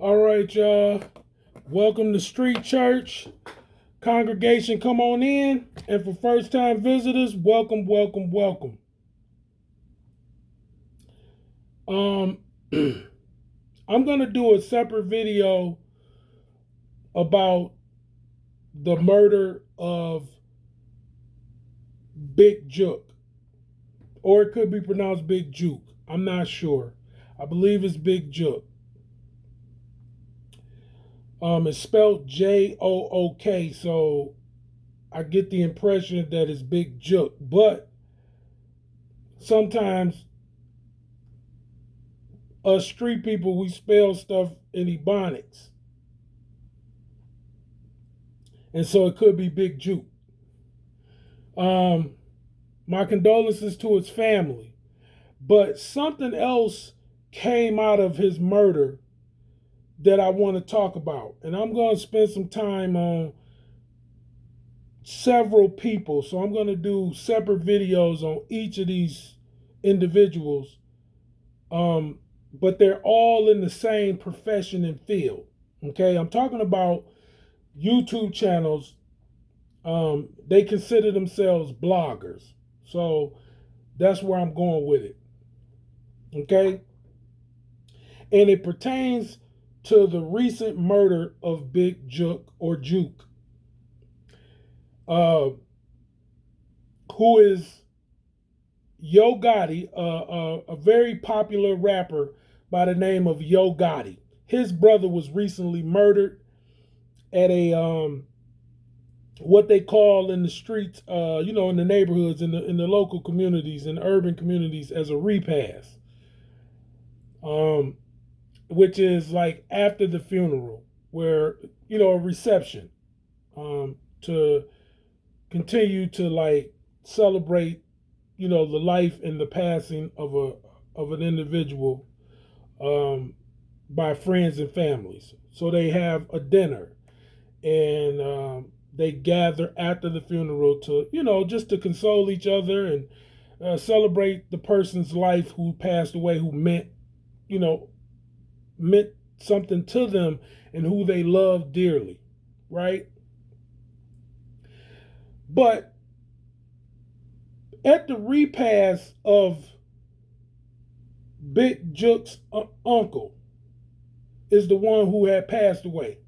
All right, y'all. Welcome to Street Church. Congregation, come on in. And for first time visitors, welcome, welcome, welcome. Um, I'm going to do a separate video about the murder of Big Juke. Or it could be pronounced Big Juke. I'm not sure. I believe it's Big Juke. It's spelled Jook, so I get the impression that it's Big Juke. But sometimes us street people, we spell stuff in Ebonics. And so it could be Big Juke. Um, my condolences to his family. But something else came out of his murder that I want to talk about. And I'm going to spend some time on several people. So I'm going to do separate videos on each of these individuals. But they're all in the same profession and field. Okay, I'm talking about YouTube channels. They consider themselves bloggers. So that's where I'm going with it. Okay, and it pertains to the recent murder of Big Juke or Juke, who is Yo Gotti, a very popular rapper by the name of Yo Gotti. His brother was recently murdered at a what they call in the streets, in the neighborhoods, in the local communities, in the urban communities, as a repast, which is like after the funeral, where a reception, to continue to like celebrate, the life and the passing of an individual, by friends and families. So they have a dinner, and they gather after the funeral to, just to console each other and celebrate the person's life who passed away, who meant something to them and who they loved dearly, right? But at the repast of Big Juke's uncle is the one who had passed away.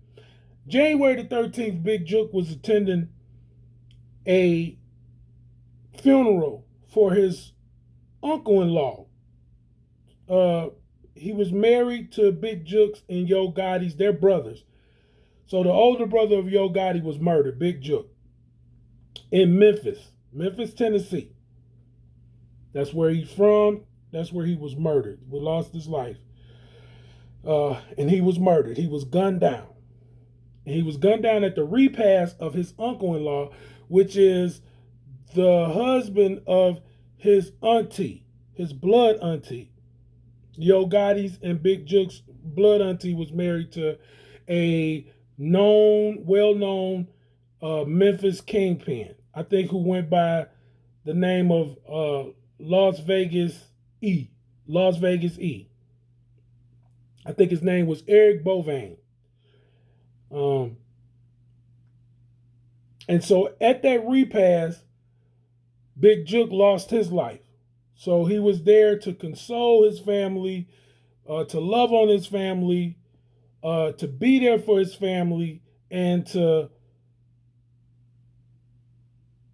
January the 13th, Big Juke was attending a funeral for his uncle-in-law. He was married to Big Juke's and Yo Gotti's, their brothers. So the older brother of Yo Gotti was murdered, Big Juke, in Memphis, Tennessee. That's where he's from. That's where he was murdered. He lost his life. And he was murdered. He was gunned down. And he was gunned down at the repast of his uncle-in-law, which is the husband of his auntie, his blood auntie. Yo Gotti's and Big Juke's blood auntie was married to a well-known Memphis kingpin, I think, who went by the name of Las Vegas E. Las Vegas E. I think his name was Eric Bovain. And so at that repast, Big Juke lost his life. So he was there to console his family, to love on his family, to be there for his family, and to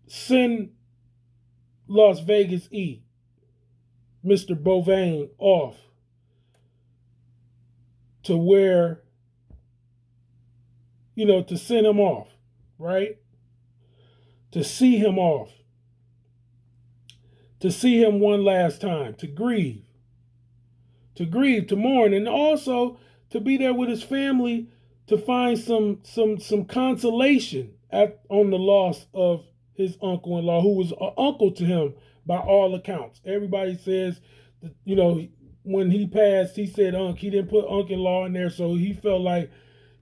send Las Vegas E, Mr. Bovain, off to where, to send him off, right? To see him off. To see him one last time, to grieve, to mourn, and also to be there with his family to find some consolation on the loss of his uncle-in-law, who was an uncle to him by all accounts. Everybody says that, when he passed, he said he didn't put uncle-in-law in there, so he felt like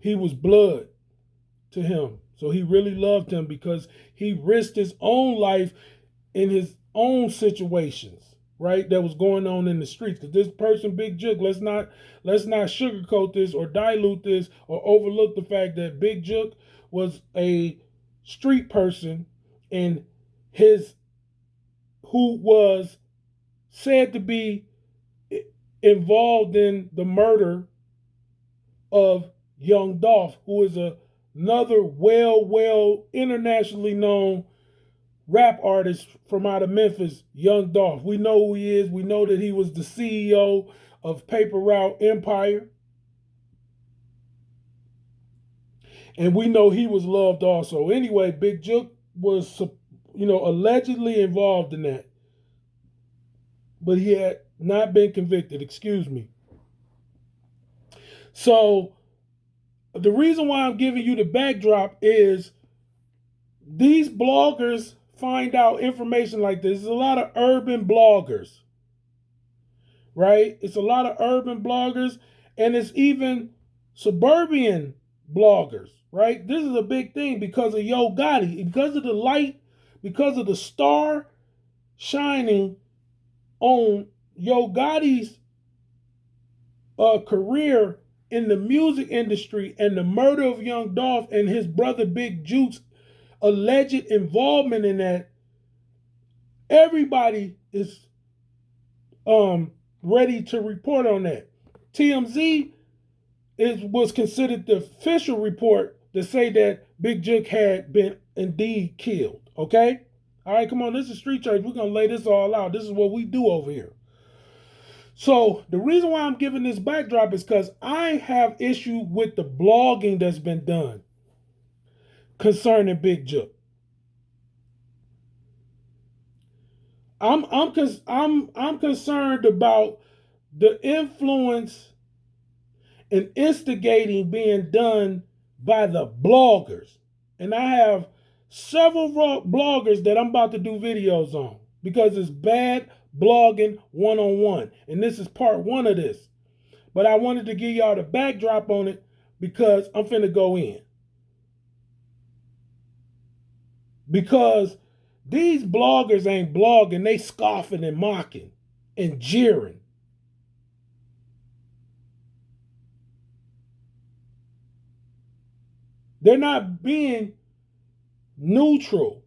he was blood to him. So he really loved him because he risked his own life in his own situations. right, that was going on in the streets. Because this person, Big Jook, let's not sugarcoat this or dilute this or overlook the fact that Big Jook was a street person, and his who was said to be involved in the murder of Young Dolph, who is another well internationally known rap artist from out of Memphis, Young Dolph. We know who he is. We know that he was the CEO of Paper Route Empire. And we know he was loved also. Anyway, Big Jook was, allegedly involved in that. But he had not been convicted, excuse me. So the reason why I'm giving you the backdrop is these bloggers find out information like this. There's a lot of urban bloggers, right? It's a lot of urban bloggers, and it's even suburban bloggers, right? This is a big thing because of Yo Gotti, because of the light, because of the star shining on Yo Gotti's career in the music industry and the murder of Young Dolph and his brother Big Juke's alleged involvement in that. Everybody is ready to report on that. TMZ was considered the official report to say that Big Jook had been indeed killed. Okay? All right, come on. This is Street Church. We're going to lay this all out. This is what we do over here. So the reason why I'm giving this backdrop is because I have issue with the blogging that's been done concerning Big Jook. I'm concerned about the influence and instigating being done by the bloggers. And I have several bloggers that I'm about to do videos on because it's bad blogging one-on-one. And this is part one of this. But I wanted to give y'all the backdrop on it because I'm finna go in. Because these bloggers ain't blogging, they scoffing and mocking and jeering. They're not being neutral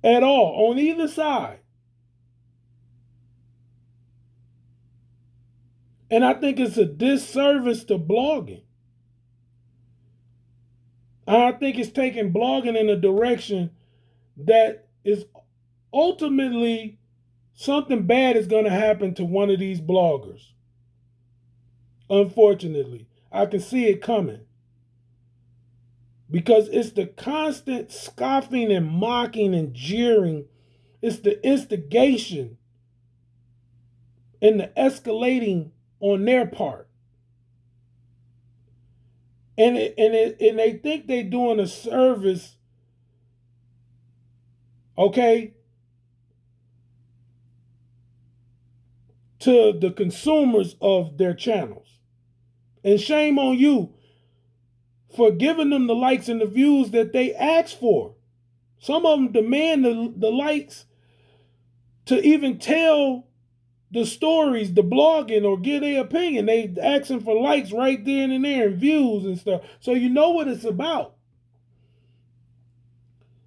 at all on either side. And I think it's a disservice to blogging. I think it's taking blogging in a direction that is ultimately something bad is going to happen to one of these bloggers. Unfortunately, I can see it coming. Because it's the constant scoffing and mocking and jeering. It's the instigation and the escalating on their part. And they think they're doing a service, okay, to the consumers of their channels. And shame on you for giving them the likes and the views that they asked for. Some of them demand the likes to even tell the stories, the blogging, or give their opinion. They asking for likes right then and there and views and stuff. So you know what it's about.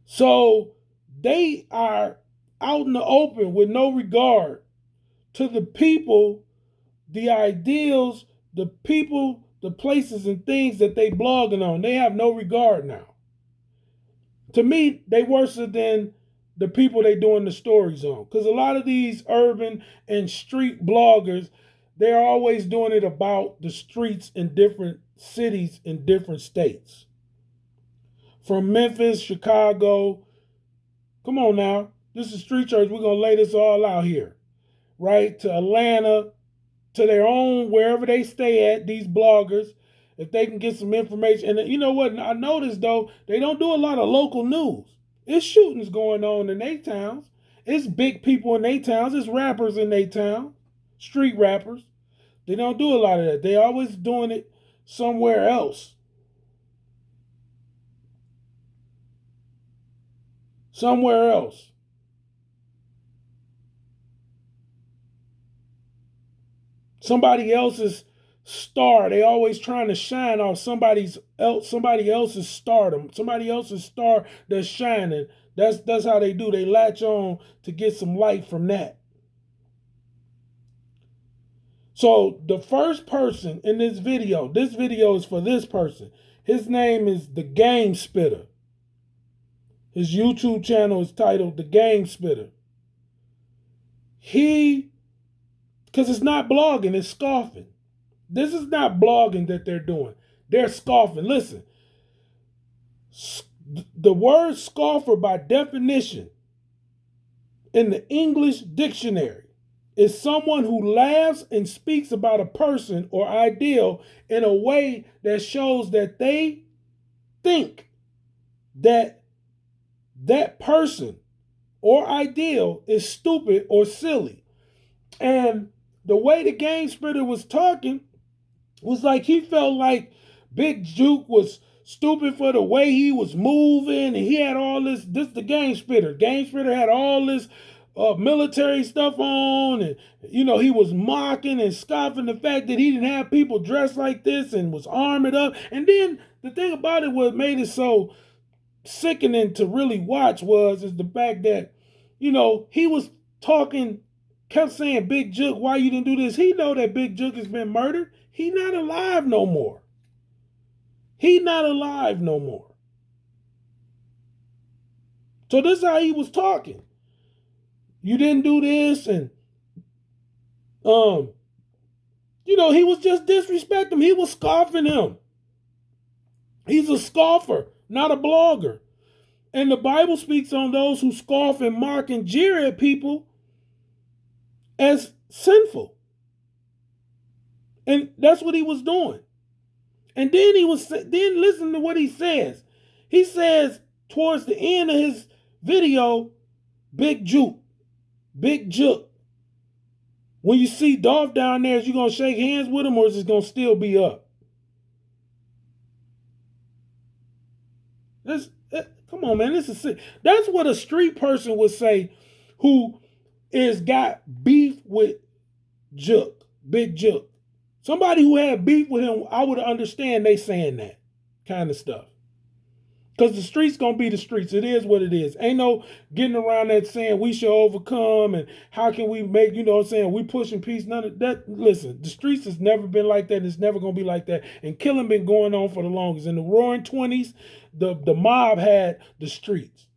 So they are out in the open with no regard to the people, the ideals, the people, the places and things that they blogging on. They have no regard now. To me, they worse than the people they doing the stories on. Because a lot of these urban and street bloggers, they're always doing it about the streets in different cities in different states. From Memphis, Chicago. Come on now. This is Street Church. We're going to lay this all out here. Right? To Atlanta, to their own, wherever they stay at, these bloggers, if they can get some information. And you know what? I noticed, though, they don't do a lot of local news. It's shootings going on in their towns. It's big people in their towns. It's rappers in their town. Street rappers. They don't do a lot of that. They always doing it somewhere else. Somewhere else. somebody else's star. They always trying to shine off somebody else's stardom, somebody else's star that's shining. That's how they do. They latch on to get some light from that. So the first person in this video is for this person. His name is The Game Spitter. His YouTube channel is titled The Game Spitter. Because it's not blogging, it's scoffing. This is not blogging that they're doing. They're scoffing. Listen, the word scoffer by definition in the English dictionary is someone who laughs and speaks about a person or ideal in a way that shows that they think that that person or ideal is stupid or silly. And the way the Game Spitter was talking was like he felt like Big Juke was stupid for the way he was moving, and he had all this the Game Spitter. Game Spitter had all this military stuff on, and he was mocking and scoffing the fact that he didn't have people dressed like this and was armored up. And then the thing about it, what made it so sickening to really watch is the fact that he was talking, kept saying, Big Juke, why you didn't do this? He know that Big Juke has been murdered. He not alive no more. He not alive no more. So this is how he was talking. You didn't do this, and he was just disrespecting him. He was scoffing him. He's a scoffer, not a blogger. And the Bible speaks on those who scoff and mock and jeer at people as sinful. And that's what he was doing. And then then listen to what he says. He says towards the end of his video, Big Juke. When you see Dolph down there, is you going to shake hands with him, or is it going to still be up? Come on, man. That's what a street person would say who got beef with Juke, Big Juke. Somebody who had beef with him, I would understand they saying that kind of stuff. Because the streets going to be the streets. It is what it is. Ain't no getting around that saying we should overcome and how can we make, we pushing peace. None of that. Listen, the streets has never been like that, and it's never going to be like that. And killing been going on for the longest. In the roaring 20s, the mob had the streets.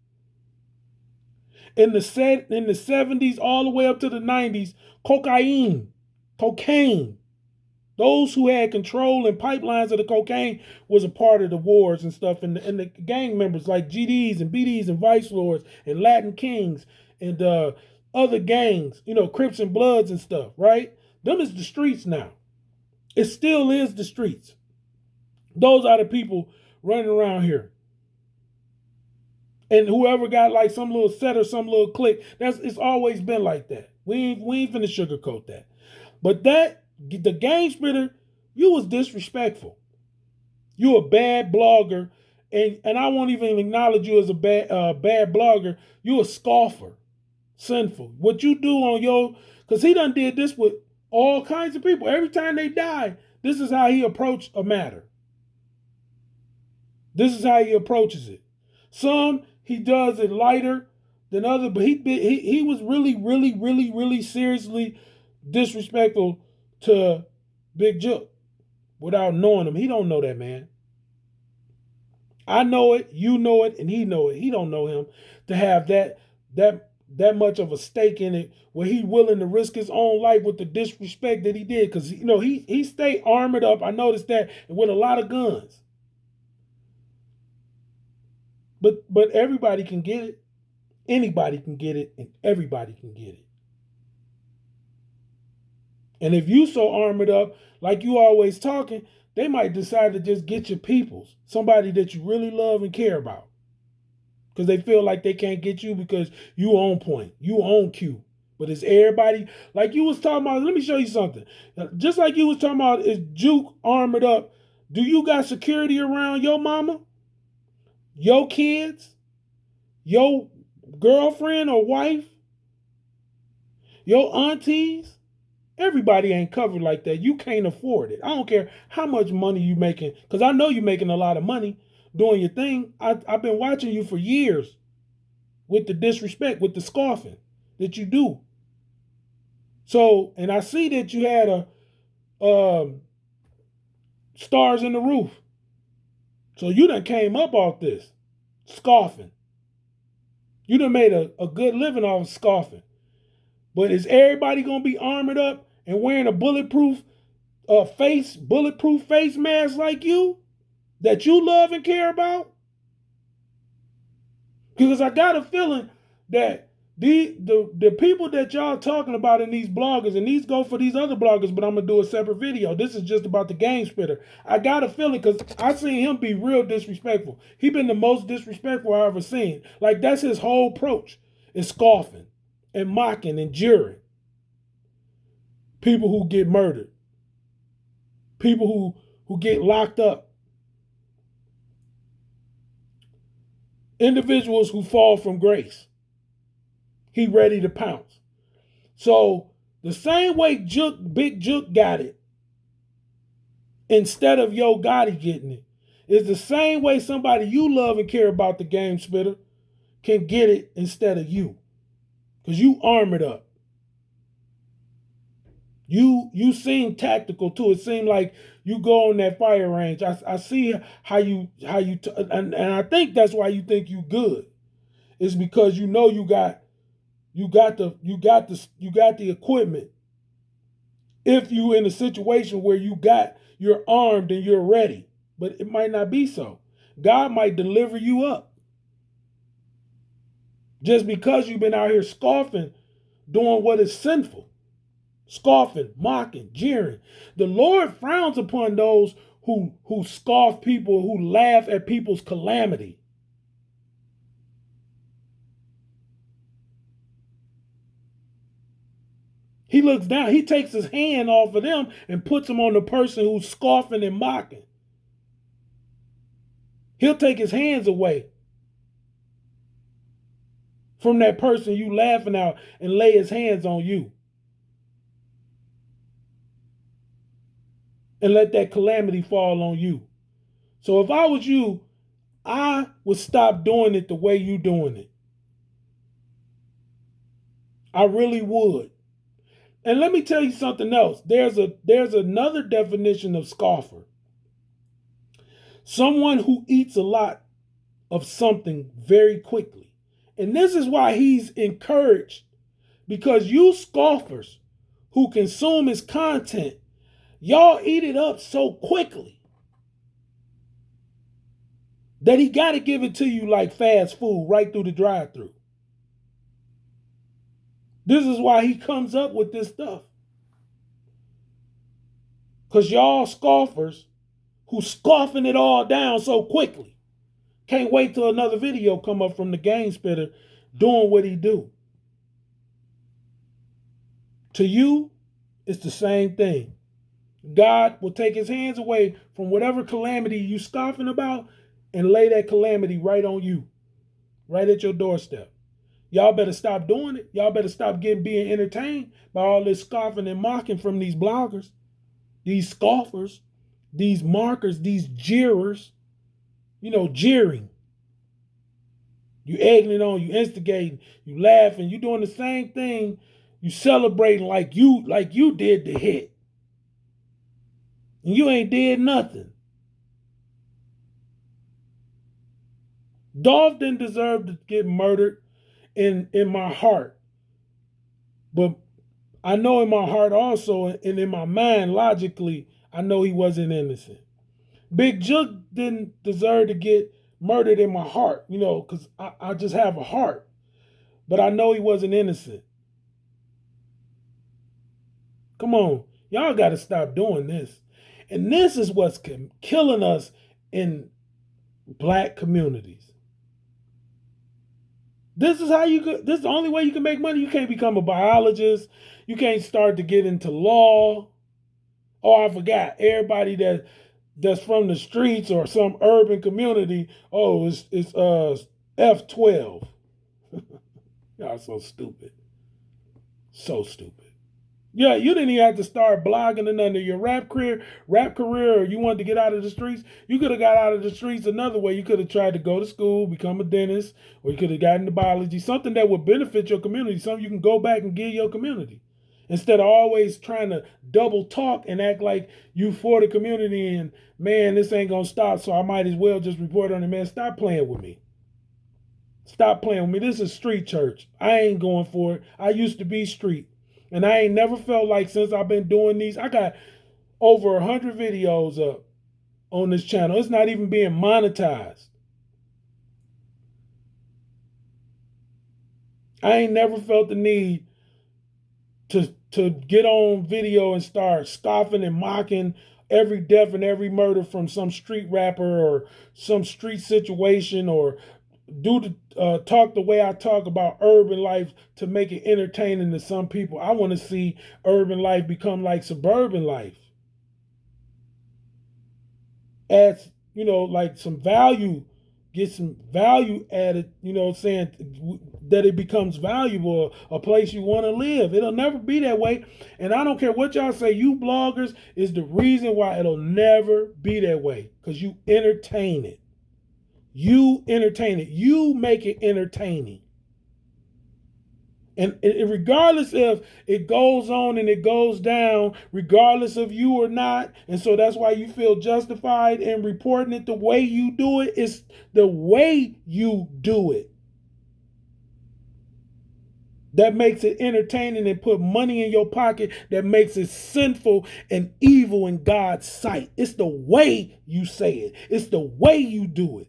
In the 70s, all the way up to the 90s, cocaine. Those who had control and pipelines of the cocaine was a part of the wars and stuff. And the gang members like GDs and BDs and Vice Lords and Latin Kings and other gangs, Crips and Bloods and stuff, right? Them is the streets now. It still is the streets. Those are the people running around here. And whoever got like some little set or some little clique, it's always been like that. We ain't finna sugarcoat that. But the Game Spitter, you was disrespectful. You a bad blogger, and I won't even acknowledge you as a bad blogger. You a scoffer, sinful. What you do on because he done did this with all kinds of people. Every time they die, this is how he approached a matter. This is how he approaches it. Some he does it lighter than others, but he was really, really, really, really seriously disrespectful to Big Juke without knowing him. He don't know that man. I know it, you know it, and he know it. He don't know him to have that much of a stake in it where he's willing to risk his own life with the disrespect that he did. Because he stayed armored up. I noticed that, and with a lot of guns. But everybody can get it. Anybody can get it, and everybody can get it. And if you so armored up, like you always talking, they might decide to just get your peoples, somebody that you really love and care about. Because they feel like they can't get you because you on point, you on cue. But it's everybody, like you was talking about, let me show you something. Just like you was talking about, is Juke armored up? Do you got security around your mama, your kids, your girlfriend or wife, your aunties? Everybody ain't covered like that. You can't afford it. I don't care how much money you making, because I know you're making a lot of money doing your thing. I've been watching you for years with the disrespect, with the scoffing that you do. So, and I see that you had a stars in the roof. So you done came up off this scoffing. You done made a good living off of scoffing. But is everybody gonna be armored up and wearing a bulletproof face mask like you that you love and care about? Because I got a feeling that the people that y'all talking about in these bloggers, and these go for these other bloggers, but I'm gonna do a separate video. This is just about the Game Spitter. I got a feeling, because I seen him be real disrespectful. He been the most disrespectful I ever seen. Like, that's his whole approach, is scoffing and mocking and jeering people who get murdered, people who get locked up, individuals who fall from grace. He ready to pounce. So the same way Big Jook got it, instead of Yo Gotti getting it, is the same way somebody you love and care about, the Game Spitter, can get it instead of you. Because you armored up. You seem tactical too. It seemed like you go on that fire range. I see how you and I think that's why you think you good. It's because you know you got the equipment. If you in a situation where you're armed and you're ready, but it might not be so. God might deliver you up. Just because you've been out here scoffing, doing what is sinful. Scoffing, mocking, jeering. The Lord frowns upon those who scoff people, who laugh at people's calamity. He looks down, he takes his hand off of them and puts them on the person who's scoffing and mocking. He'll take his hands away from that person you laughing at and lay his hands on you. And let that calamity fall on you. So if I was you, I would stop doing it the way you doing it. I really would. And let me tell you something else. There's another definition of scoffer. Someone who eats a lot of something very quickly. And this is why he's encouraged, because you scoffers who consume his content, y'all eat it up so quickly that he got to give it to you like fast food right through the drive-thru. This is why he comes up with this stuff. Because y'all scoffers who scoffing it all down so quickly can't wait till another video come up from the Game Spitter doing what he do. To you, it's the same thing. God will take his hands away from whatever calamity you scoffing about and lay that calamity right on you, right at your doorstep. Y'all better stop doing it. Y'all better stop being entertained by all this scoffing and mocking from these bloggers, these scoffers, these markers, these jeerers, jeering. You egging it on, you instigating, you laughing, you doing the same thing, you celebrating like you did the hit. And you ain't did nothing. Dolph didn't deserve to get murdered in my heart. But I know in my heart also, and in my mind, logically, I know he wasn't innocent. Big Jook didn't deserve to get murdered in my heart, because I just have a heart. But I know he wasn't innocent. Come on. Y'all got to stop doing this. And this is what's killing us in black communities. This is the only way you can make money. You can't become a biologist. You can't start to get into law. Oh, I forgot. Everybody that's from the streets or some urban community, it's F12. Y'all so stupid. So stupid. Yeah, you didn't even have to start blogging and under your rap career, or you wanted to get out of the streets. You could have got out of the streets another way. You could have tried to go to school, become a dentist, or you could have gotten into biology, something that would benefit your community, something you can go back and give your community. Instead of always trying to double talk and act like you for the community and man, this ain't gonna stop, so I might as well just report on it. Man, stop playing with me. Stop playing with me. This is street church. I ain't going for it. I used to be street. And I ain't never felt like since I've been doing these, I got over 100 videos up on this channel. It's not even being monetized. I ain't never felt the need to get on video and start scoffing and mocking every death and every murder from some street rapper or some street situation, or talk the way I talk about urban life to make it entertaining to some people. I want to see urban life become like suburban life. Add, like some value, get some value added, saying that it becomes valuable, a place you want to live. It'll never be that way. And I don't care what y'all say, you bloggers is the reason why it'll never be that way. Because you entertain it. You entertain it. You make it entertaining. And regardless if it goes on and it goes down, regardless of you or not, and so that's why you feel justified in reporting it the way you do it. It's the way you do it that makes it entertaining and put money in your pocket, that makes it sinful and evil in God's sight. It's the way you say it. It's the way you do it.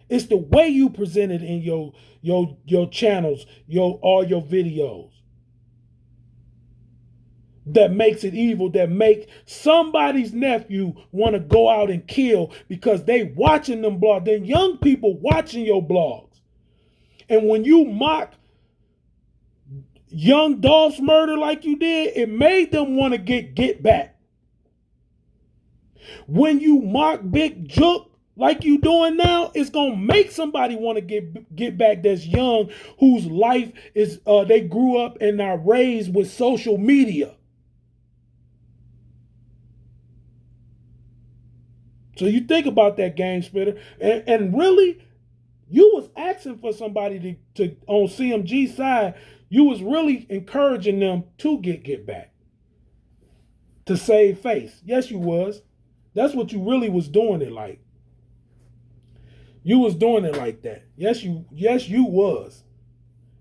It's the way you present it in your channels, all your videos. That makes it evil, that make somebody's nephew want to go out and kill because they watching them blogs. Then young people watching your blogs. And when you mock young Dolph's murder like you did, it made them want to get back. When you mock Big Jook like you doing now, it's gonna make somebody want to get back that's young, whose life is they grew up and are raised with social media. So you think about that, Game Spitter, and really, you was asking for somebody to on CMG side. You was really encouraging them to get back, to save face. Yes, you was. That's what you really was doing it like. You was doing it like that. Yes, you was.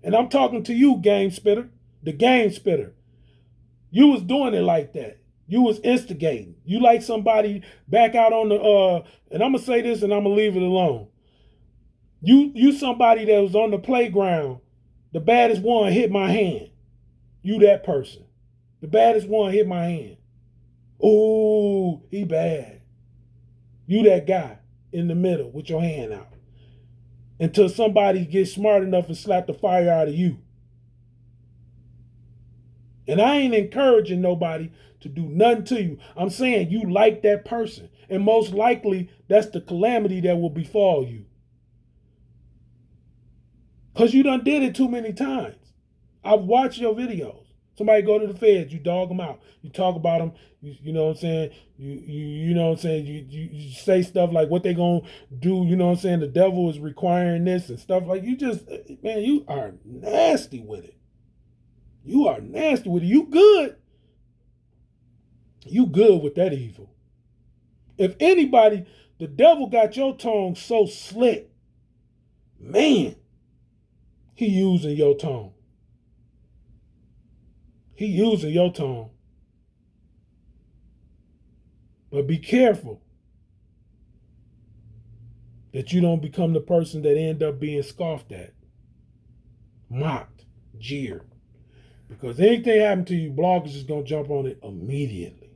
And I'm talking to you, Game Spitter, the Game Spitter. You was doing it like that. You was instigating. You like somebody back out on the and I'm gonna say this and I'm gonna leave it alone. You somebody that was on the playground. The baddest one hit my hand. You that person. The baddest one hit my hand. Ooh, he bad. You that guy in the middle with your hand out. Until somebody gets smart enough and slap the fire out of you. And I ain't encouraging nobody to do nothing to you. I'm saying you like that person. And most likely that's the calamity that will befall you. Because you done did it too many times. I've watched your videos. Somebody go to the feds, you dog them out. You talk about them, you know what I'm saying? You know what I'm saying? You say stuff like what they gonna do, you know what I'm saying? The devil is requiring this and stuff like you just, man, you are nasty with it. You are nasty with it. You good. You good with that evil. If anybody, the devil got your tongue so slick, man, he using your tongue. He using your tongue. But be careful that you don't become the person that end up being scoffed at, mocked, jeered. Because anything happen to you, bloggers is going to jump on it immediately.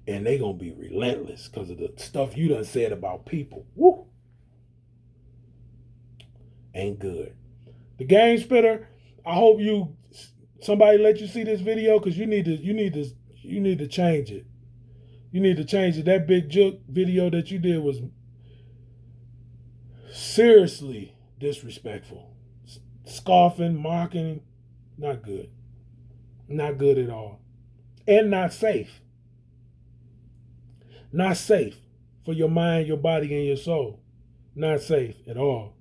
And they going to be relentless because of the stuff you done said about people. Woo! Ain't good. The Game Spitter, I hope somebody let you see this video because you need to change it. You need to change it. That Big Jook video that you did was seriously disrespectful. Scoffing, mocking, not good. Not good at all. and not safe. Not safe for your mind, your body, and your soul. Not safe at all.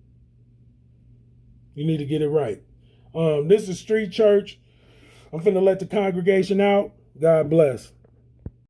You need to get it right. This is Street Church. I'm finna let the congregation out. God bless.